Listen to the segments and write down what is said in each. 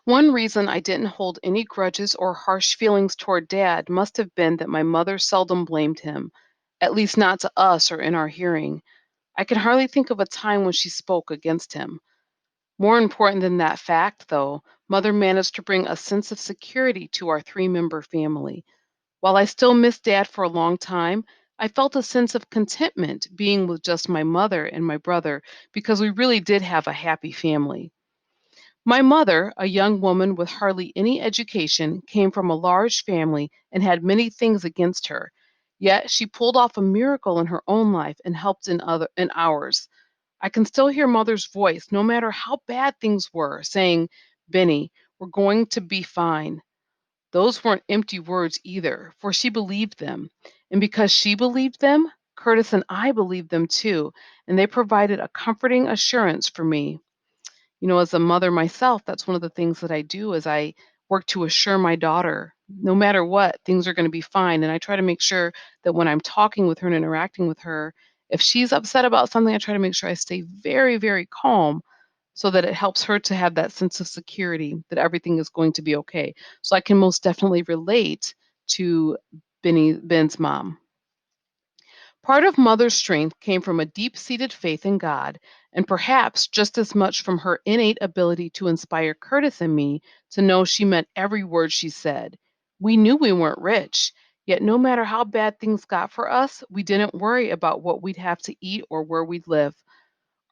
One reason I didn't hold any grudges or harsh feelings toward Dad must have been that my mother seldom blamed him, at least not to us or in our hearing. I can hardly think of a time when she spoke against him. More important than that fact, though, Mother managed to bring a sense of security to our three-member family. While I still missed Dad for a long time, I felt a sense of contentment being with just my mother and my brother because we really did have a happy family. My mother, a young woman with hardly any education, came from a large family and had many things against her. Yet she pulled off a miracle in her own life and helped in ours. I can still hear Mother's voice, no matter how bad things were, saying, "Benny, we're going to be fine." Those weren't empty words either, for she believed them. And because she believed them, Curtis and I believed them too, and they provided a comforting assurance for me. As a mother myself, that's one of the things that I do is I work to assure my daughter, no matter what, things are going to be fine. And I try to make sure that when I'm talking with her and interacting with her, if she's upset about something, I try to make sure I stay very, very calm so that it helps her to have that sense of security that everything is going to be okay. So I can most definitely relate to Ben's mom. Part of Mother's strength came from a deep seated faith in God, and perhaps just as much from her innate ability to inspire Curtis and me to know she meant every word she said. We knew we weren't rich, yet, no matter how bad things got for us, we didn't worry about what we'd have to eat or where we'd live.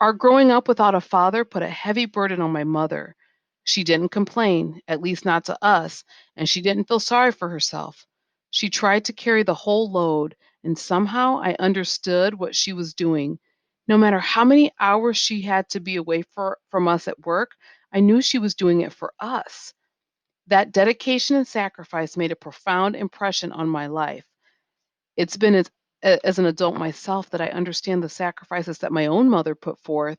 Our growing up without a father put a heavy burden on my mother. She didn't complain, at least not to us, and she didn't feel sorry for herself. She tried to carry the whole load, and somehow I understood what she was doing. No matter how many hours she had to be away from us at work, I knew she was doing it for us. That dedication and sacrifice made a profound impression on my life. It's been as an adult myself that I understand the sacrifices that my own mother put forth,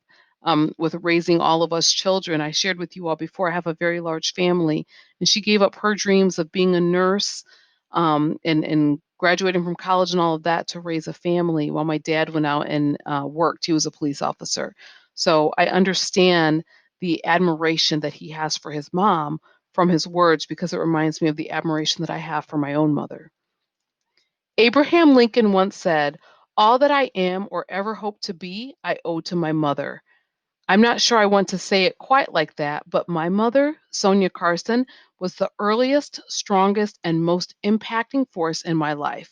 with raising all of us children. I shared with you all before, I have a very large family, and she gave up her dreams of being a nurse, and graduating from college and all of that to raise a family while my dad went out and worked. He was a police officer. So I understand the admiration that he has for his mom from his words because it reminds me of the admiration that I have for my own mother. Abraham Lincoln once said, "All that I am or ever hope to be, I owe to my mother." I'm not sure I want to say it quite like that, but my mother, Sonia Carson, was the earliest, strongest, and most impacting force in my life.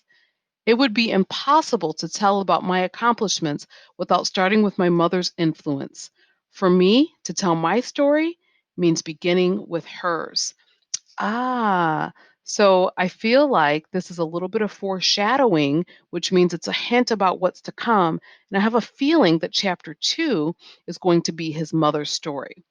It would be impossible to tell about my accomplishments without starting with my mother's influence. For me, to tell my story means beginning with hers. Ah, so I feel like this is a little bit of foreshadowing, which means it's a hint about what's to come. And I have a feeling that chapter 2 is going to be his mother's story.